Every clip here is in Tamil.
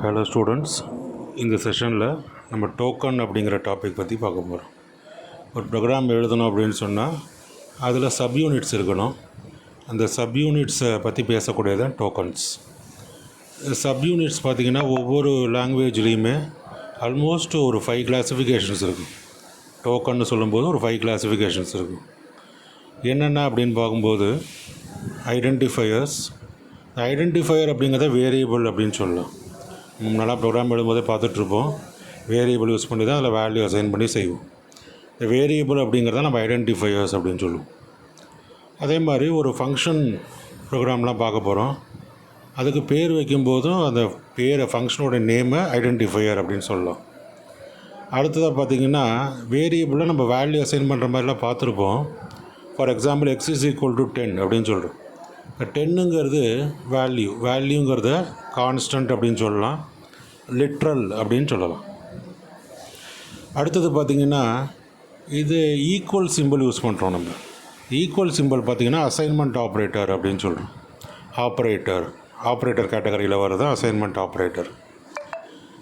ஹலோ ஸ்டூடெண்ட்ஸ், இந்த செஷனில் நம்ம டோக்கன் அப்படிங்கிற டாபிக் பற்றி பார்க்க போகிறோம். ஒரு ப்ரோக்ராம் எழுதணும் அப்படின்னு சொன்னால் அதில் சப்யூனிட்ஸ் இருக்கணும். அந்த சப்யூனிட்ஸை பற்றி பேசக்கூடியது தான் டோக்கன்ஸ். சப்யூனிட்ஸ் பார்த்திங்கன்னா ஒவ்வொரு லாங்குவேஜ்லேயுமே ஆல்மோஸ்ட் ஒரு 5 கிளாஸிஃபிகேஷன்ஸ் இருக்கும். டோக்கன்னு சொல்லும்போது ஒரு 5 கிளாஸிஃபிகேஷன்ஸ் இருக்கும். என்னென்ன அப்படின்னு பார்க்கும்போது ஐடென்டிஃபையர் அப்படிங்கிறத வேரியபிள் அப்படின்னு சொல்லலாம். முன்னாடி ப்ரோக்ராம் எழுதும்போதே பார்த்துட்ருப்போம். வேரியபிள் யூஸ் பண்ணி தான் அதில் வேல்யூ அசைன் பண்ணி செய்வோம். இந்த வேரியபிள் அப்படிங்கிறத நம்ம ஐடென்டிஃபையர்ஸ் அப்படின்னு சொல்லுவோம். அதே மாதிரி ஒரு ஃபங்க்ஷன் ப்ரோக்ராம்லாம் பார்க்க போகிறோம். அதுக்கு பேர் வைக்கும்போதும் அந்த பேரை ஃபங்க்ஷனோட நேமை ஐடென்டிஃபையர் அப்படின்னு சொல்லலாம். அடுத்ததாக பார்த்திங்கன்னா வேரியபிளில் நம்ம வேல்யூ அசைன் பண்ணுற மாதிரிலாம் பார்த்துருப்போம். ஃபார் எக்ஸாம்பிள் x = 10 அப்படின்னு சொல்கிறோம். இந்த 10ங்கிறது வேல்யூங்கிறத கான்ஸ்டன்ட் அப்படின்னு சொல்லலாம், லிட்ரல் அப்படின்னு சொல்லலாம். அடுத்தது பார்த்திங்கன்னா இது ஈக்குவல் சிம்பிள் யூஸ் பண்ணுறோம். நம்ம ஈக்குவல் சிம்பிள் பார்த்திங்கன்னா அசைன்மெண்ட் ஆப்ரேட்டர் அப்படின்னு சொல்கிறோம். ஆப்ரேட்டர் கேட்டகரியில் வருது assignment operator.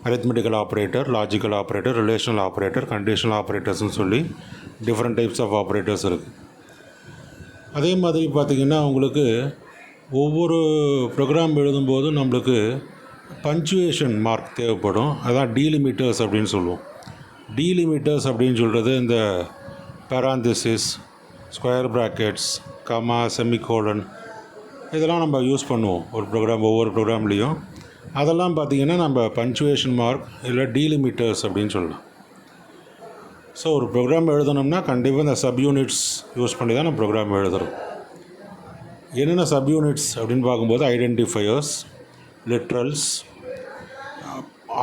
Arithmetical operator, logical operator, relational operator, conditional ஆப்ரேட்டர்ஸ்னு சொல்லி டிஃப்ரெண்ட் டைப்ஸ் ஆஃப் ஆப்ரேட்டர்ஸ் இருக்குது. அதே மாதிரி பார்த்திங்கன்னா உங்களுக்கு ஒவ்வொரு ப்ரோக்ராம் எழுதும்போதும் நம்மளுக்கு பஞ்சுவேஷன் மார்க் தேவைப்படும். அதான் டீலிமிட்டர்ஸ் அப்படின்னு சொல்லுவோம். டீலிமிட்டர்ஸ் அப்படின்னு சொல்கிறது இந்த பேராந்திசிஸ், ஸ்கொயர் ப்ராக்கெட்ஸ், கமா, செமிகோலன் இதெல்லாம் நம்ம யூஸ் பண்ணுவோம் ஒவ்வொரு ப்ரோக்ராம்லேயும். அதெல்லாம் பார்த்திங்கன்னா நம்ம பஞ்சுவேஷன் மார்க் இல்லை டீலிமிட்டர்ஸ் அப்படின்னு சொல்லலாம். ஸோ ஒரு ப்ரோக்ராம் எழுதணும்னா கண்டிப்பாக இந்த சப்யூனிட்ஸ் யூஸ் பண்ணி தான் நம்ம ப்ரோக்ராம் எழுதுகிறோம். என்னென்ன சப்யூனிட்ஸ் அப்படின்னு பார்க்கும்போது ஐடென்டிஃபையர்ஸ், லிட்ரல்ஸ்,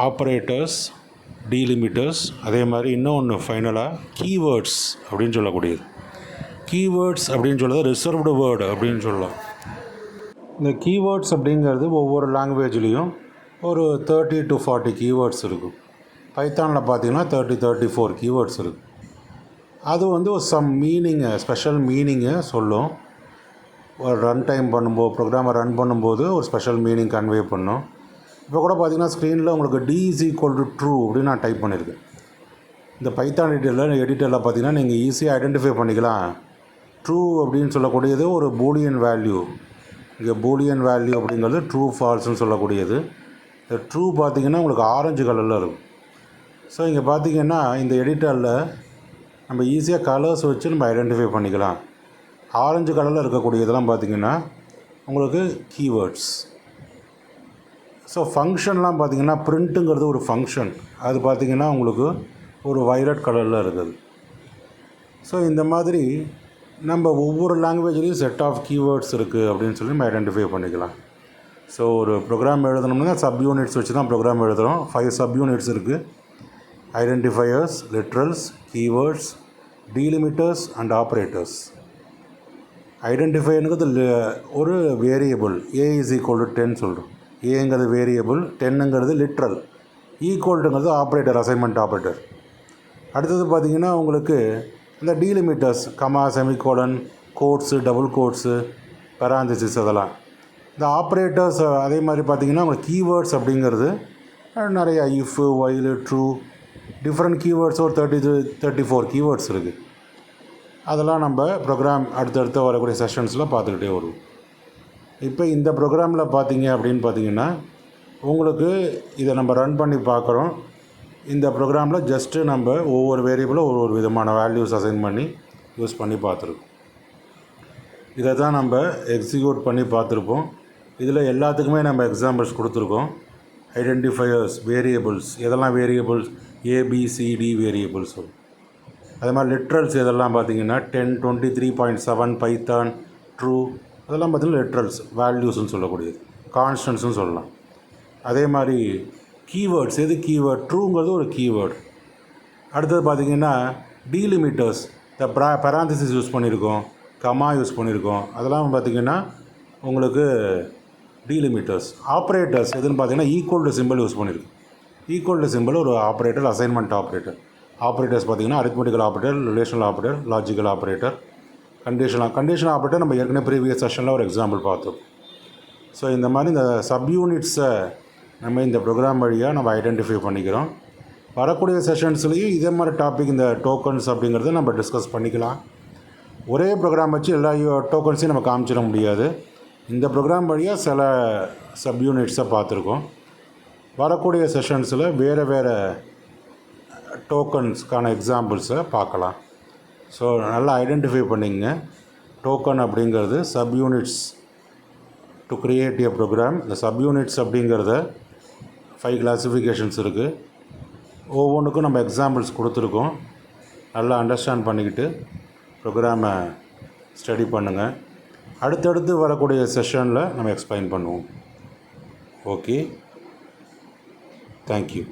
ஆப்ரேட்டர்ஸ், டீலிமிட்டர்ஸ், அதே மாதிரி இன்னொன்று ஃபைனலாக கீவேர்ட்ஸ் அப்படின்னு சொல்லக்கூடியது. கீவேர்ட்ஸ் அப்படின்னு சொல்கிறது ரிசர்வ்டு வேர்டு அப்படின்னு சொல்லலாம். இந்த கீவேர்ட்ஸ் அப்படிங்கிறது ஒவ்வொரு லாங்குவேஜ்லேயும் ஒரு 30 to 40 கீவேர்ட்ஸ் இருக்கும். பைத்தானில் பார்த்திங்கன்னா 34 கீவேர்ட்ஸ் இருக்குது. அது ஒரு சம் மீனிங்கை, ஸ்பெஷல் மீனிங்கை சொல்லும். ஒரு ரன் டைம் பண்ணும்போது, ப்ரோக்ராமை ரன் பண்ணும்போது ஒரு ஸ்பெஷல் மீனிங் கன்வே பண்ணும். இப்போ கூட பார்த்திங்கன்னா ஸ்க்ரீனில் உங்களுக்கு d = true அப்படின்னு நான் டைப் பண்ணியிருக்கேன். இந்த பைத்தான் எடிட்டரில் பார்த்திங்கன்னா நீங்கள் ஈஸியாக ஐடென்டிஃபை பண்ணிக்கலாம். ட்ரூ அப்படின்னு சொல்லக்கூடியது ஒரு பூலியன் வேல்யூ. இங்கே பூலியன் வேல்யூ அப்படிங்கிறது ட்ரூ ஃபால்ஸ்னு சொல்லக்கூடியது. இந்த ட்ரூ பார்த்திங்கன்னா உங்களுக்கு ஆரஞ்சு கலரில் இருக்கும். ஸோ இங்கே பார்த்திங்கன்னா இந்த எடிட்டரில் நம்ம ஈஸியாக கலர்ஸ் வச்சு நம்ம ஐடென்டிஃபை பண்ணிக்கலாம். ஆரஞ்சு கலரில் இருக்கக்கூடியதெல்லாம் பார்த்திங்கன்னா உங்களுக்கு கீவேர்ட்ஸ். ஸோ ஃபங்க்ஷன்லாம் பார்த்திங்கன்னா பிரிண்ட்டுங்கிறது ஒரு ஃபங்க்ஷன். அது பார்த்திங்கன்னா உங்களுக்கு ஒரு வைலட் கலரில் இருக்குது. ஸோ இந்த மாதிரி நம்ம ஒவ்வொரு லாங்குவேஜ்லேயும் செட் ஆஃப் கீவேர்ட்ஸ் இருக்குது அப்படின்னு சொல்லி நம்ம ஐடென்டிஃபை பண்ணிக்கலாம். ஸோ ஒரு ப்ரோக்ராம் எழுதணும்னா சப்யூனிட்ஸ் வச்சு தான் ப்ரோக்ராம் எழுதுகிறோம். 5 சப்யூனிட்ஸ் இருக்குது. Identifiers, literals, keywords, delimiters and operators. ஐடென்டிஃபைங்கிறது ஒரு வேரியபிள். a = 10 சொல்கிறோம். ஏங்கிறது வேரியபிள், 10ங்கிறது லிட்ரல், ஈக்குவல்ட்டுங்கிறது ஆப்ரேட்டர், அசைன்மெண்ட் ஆப்ரேட்டர். அடுத்தது பார்த்திங்கன்னா உங்களுக்கு இந்த delimiters, comma, semicolon, quotes, double quotes, parenthesis அதெல்லாம். இந்த ஆப்ரேட்டர்ஸ் அதே மாதிரி பார்த்திங்கன்னா உங்களுக்கு கீவேர்ட்ஸ் அப்படிங்கிறது நிறைய if, while, true, different keywords ஒரு 34 கீவேர்ட்ஸ் இருக்குது. அதெல்லாம் நம்ம ப்ரோக்ராம் அடுத்தடுத்து வரக்கூடிய செஷன்ஸில் பார்த்துக்கிட்டே வருவோம். இப்போ இந்த ப்ரோக்ராமில் பார்த்தீங்க அப்படின்னு பார்த்தீங்கன்னா உங்களுக்கு இதை நம்ம ரன் பண்ணி பார்க்குறோம். இந்த ப்ரோக்ராமில் ஜஸ்ட்டு நம்ம ஒவ்வொரு வேரியபிளும் ஒவ்வொரு விதமான வேல்யூஸ் அசைன் பண்ணி யூஸ் பண்ணி பார்த்துருக்கோம். இதை தான் நம்ம எக்ஸிக்யூட் பண்ணி பார்த்துருப்போம். இதில் எல்லாத்துக்குமே நம்ம எக்ஸாம்பிள்ஸ் கொடுத்துருக்கோம். ஐடென்டிஃபையர்ஸ், வேரியபிள்ஸ், எதெல்லாம் வேரியபிள்ஸ், ABCD வேரியபிள்ஸ். அதே மாதிரி லிட்ரல்ஸ் இதெல்லாம் பார்த்திங்கன்னா 10, 23.7, பைத்தான், ட்ரூ அதெல்லாம் பார்த்திங்கன்னா லிட்ரல்ஸ், வேல்யூஸ்ன்னு சொல்லக்கூடியது, கான்ஸ்டன்ட்ஸ்னு சொல்லலாம். அதே மாதிரி கீவேர்ட்ஸ், எது கீவேர்ட், ட்ரூங்கிறது ஒரு கீவேர்டு. அடுத்தது பார்த்திங்கன்னா டீலிமிட்டர்ஸ், இந்த பேராந்திசிஸ் யூஸ் பண்ணியிருக்கோம், கமா யூஸ் பண்ணியிருக்கோம், அதெல்லாம் பார்த்திங்கன்னா உங்களுக்கு டீலிமிட்டர்ஸ். ஆப்ரேட்டர்ஸ் எதுன்னு பார்த்திங்கன்னா ஈக்குவல் டு சிம்பிள் யூஸ் பண்ணியிருக்கோம். ஈக்குவல் டு சிம்பிள் ஒரு ஆப்ரேட்டர், அசைன்மெண்ட் ஆப்ரேட்டர். ஆப்ரேட்டர்ஸ் பார்த்திங்கன்னா arithmetical operator, relational operator, logical operator, conditional operator நம்ம ஏற்கனவே ப்ரீவியஸ் செஷனில் ஒரு எக்ஸாம்பிள் பார்த்தோம். ஸோ இந்த மாதிரி இந்த சப்யூனிட்ஸை நம்ம இந்த ப்ரோக்ராம் வழியாக நம்ம ஐடென்டிஃபை பண்ணிக்கிறோம். வரக்கூடிய செஷன்ஸ்லேயும் இதே மாதிரி டாபிக் இந்த டோக்கன்ஸ் அப்படிங்கிறத நம்ம டிஸ்கஸ் பண்ணிக்கலாம். ஒரே ப்ரோக்ராம் வச்சு எல்லா டோக்கன்ஸையும் நம்ம காமிச்சிட முடியாது. இந்த ப்ரோக்ராம் வழியாக சில சப்யூனிட்ஸை பார்த்துருக்கோம். வரக்கூடிய செஷன்ஸில் வேறு டோக்கன்ஸ்க்கான எக்ஸாம்பிள்ஸை பார்க்கலாம். ஸோ நல்லா ஐடென்டிஃபை பண்ணிங்க. டோக்கன் அப்படிங்கிறது subunits to create a program. இந்த சப்யூனிட்ஸ் அப்படிங்கிறத 5 கிளாஸிஃபிகேஷன்ஸ் இருக்குது. ஒவ்வொன்றுக்கும் நம்ம எக்ஸாம்பிள்ஸ் கொடுத்துருக்கோம். நல்லா அண்டர்ஸ்டாண்ட் பண்ணிக்கிட்டு ப்ரோக்ராமை ஸ்டடி பண்ணுங்கள். அடுத்தடுத்து வரக்கூடிய செஷனில் நம்ம எக்ஸ்பிளைன் பண்ணுவோம். Okay, thank you.